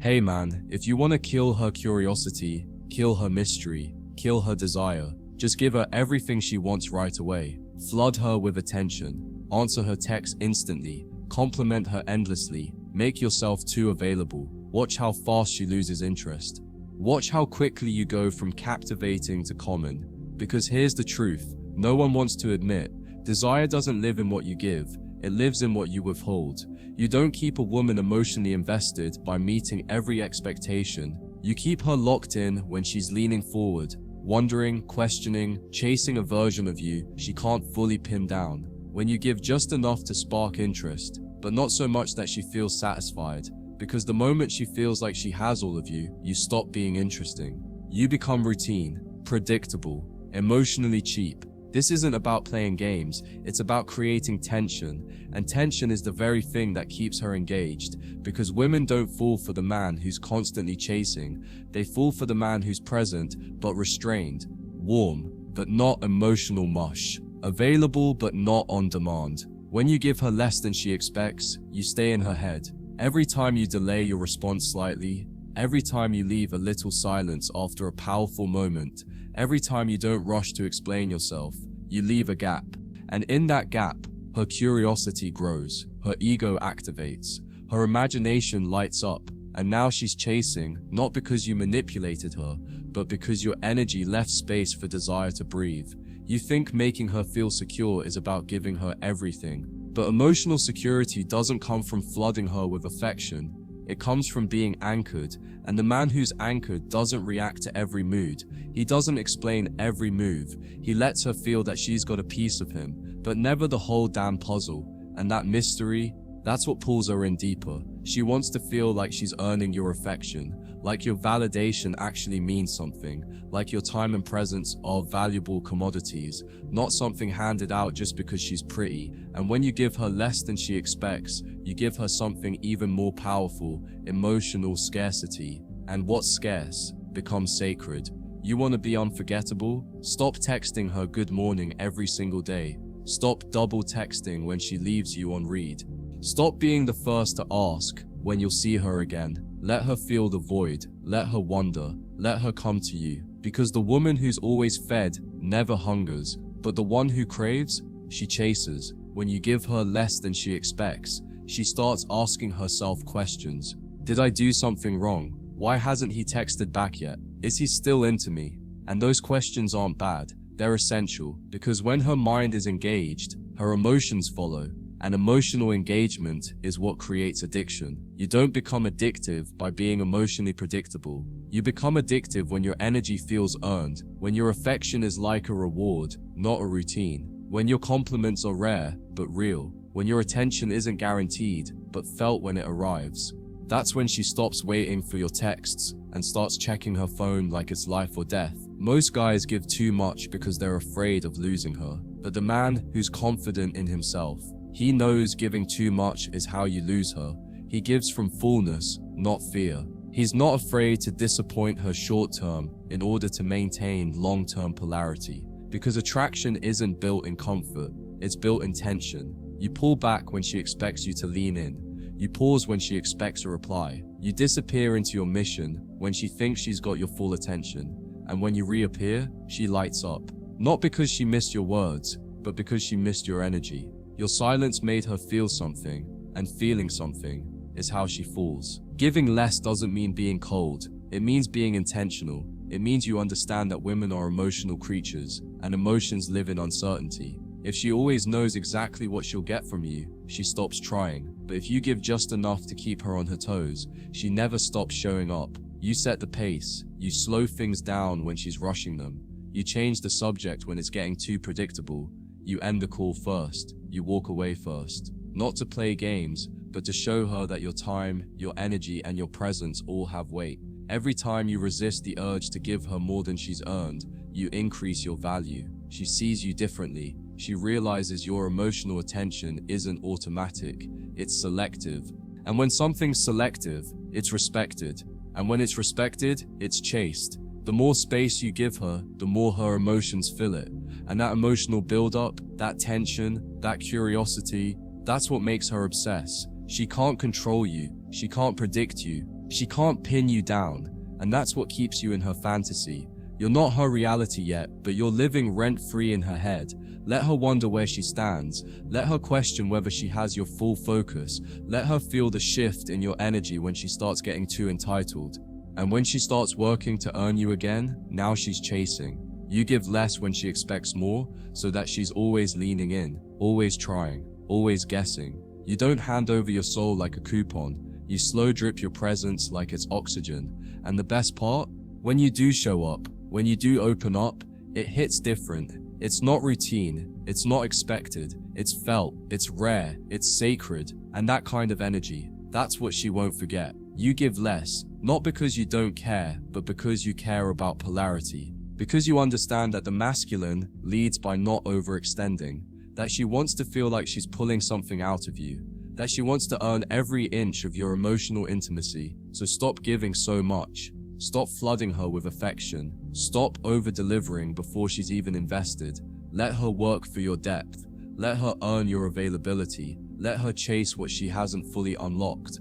Hey man, if you want to kill her curiosity, kill her mystery, kill her desire, just give her everything she wants right away. Flood her with attention, answer her texts instantly, compliment her endlessly, make yourself too available. Watch how fast she loses interest. Watch how quickly you go from captivating to common. Because here's the truth, no one wants to admit, desire doesn't live in what you give, it lives in what you withhold. You don't keep a woman emotionally invested by meeting every expectation. You keep her locked in when she's leaning forward, wondering, questioning, chasing a version of you she can't fully pin down. When you give just enough to spark interest, but not so much that she feels satisfied. Because the moment she feels like she has all of you, you stop being interesting. You become routine, predictable, emotionally cheap. This isn't about playing games, it's about creating tension, and tension is the very thing that keeps her engaged, because women don't fall for the man who's constantly chasing, they fall for the man who's present but restrained, warm but not emotional mush, available but not on demand. When you give her less than she expects, you stay in her head. Every time you delay your response slightly, every time you leave a little silence after a powerful moment, every time you don't rush to explain yourself, you leave a gap. And in that gap, her curiosity grows, her ego activates, her imagination lights up, and now she's chasing, not because you manipulated her, but because your energy left space for desire to breathe. You think making her feel secure is about giving her everything, but emotional security doesn't come from flooding her with affection. It comes from being anchored, and the man who's anchored doesn't react to every mood. He doesn't explain every move. He lets her feel that she's got a piece of him, but never the whole damn puzzle. And that mystery, that's what pulls her in deeper. She wants to feel like she's earning your affection, like your validation actually means something, like your time and presence are valuable commodities, not something handed out just because she's pretty. And when you give her less than she expects, you give her something even more powerful, emotional scarcity. And what's scarce becomes sacred. You want to be unforgettable? Stop texting her good morning every single day. Stop double texting when she leaves you on read. Stop being the first to ask when you'll see her again. Let her feel the void, let her wonder, let her come to you. Because the woman who's always fed never hungers, but the one who craves, she chases. When you give her less than she expects, she starts asking herself questions. Did I do something wrong? Why hasn't he texted back yet? Is he still into me? And those questions aren't bad, they're essential, because when her mind is engaged, her emotions follow. And emotional engagement is what creates addiction. You don't become addictive by being emotionally predictable. You become addictive when your energy feels earned, when your affection is like a reward, not a routine, when your compliments are rare but real, when your attention isn't guaranteed but felt when it arrives. That's when she stops waiting for your texts and starts checking her phone like it's life or death. Most guys give too much because they're afraid of losing her, but the man who's confident in himself, he knows giving too much is how you lose her. He gives from fullness, not fear. He's not afraid to disappoint her short-term in order to maintain long-term polarity. Because attraction isn't built in comfort, it's built in tension. You pull back when she expects you to lean in. You pause when she expects a reply. You disappear into your mission when she thinks she's got your full attention. And when you reappear, she lights up. Not because she missed your words, but because she missed your energy. Your silence made her feel something, and feeling something is how she falls. Giving less doesn't mean being cold. It means being intentional. It means you understand that women are emotional creatures, and emotions live in uncertainty. If she always knows exactly what she'll get from you, she stops trying. But if you give just enough to keep her on her toes, she never stops showing up. You set the pace. You slow things down when she's rushing them. You change the subject when it's getting too predictable. You end the call first. You walk away first. Not to play games, but to show her that your time, your energy, and your presence all have weight. Every time you resist the urge to give her more than she's earned, you increase your value. She sees you differently. She realizes your emotional attention isn't automatic, it's selective. And when something's selective, it's respected. And when it's respected, it's chased. The more space you give her, the more her emotions fill it. And that emotional buildup, that tension, that curiosity, that's what makes her obsess. She can't control you. She can't predict you. She can't pin you down, and that's what keeps you in her fantasy. You're not her reality yet, but you're living rent-free in her head. Let her wonder where she stands. Let her question whether she has your full focus. Let her feel the shift in your energy when she starts getting too entitled. And when she starts working to earn you again, now she's chasing. You give less when she expects more, so that she's always leaning in, always trying, always guessing. You don't hand over your soul like a coupon. You slow drip your presence like it's oxygen. And the best part? When you do show up, when you do open up, it hits different. It's not routine, it's not expected, it's felt, it's rare, it's sacred, and that kind of energy, that's what she won't forget. You give less, not because you don't care, but because you care about polarity. Because you understand that the masculine leads by not overextending, that she wants to feel like she's pulling something out of you, that she wants to earn every inch of your emotional intimacy. So stop giving so much. Stop flooding her with affection. Stop over-delivering before she's even invested. Let her work for your depth. Let her earn your availability. Let her chase what she hasn't fully unlocked.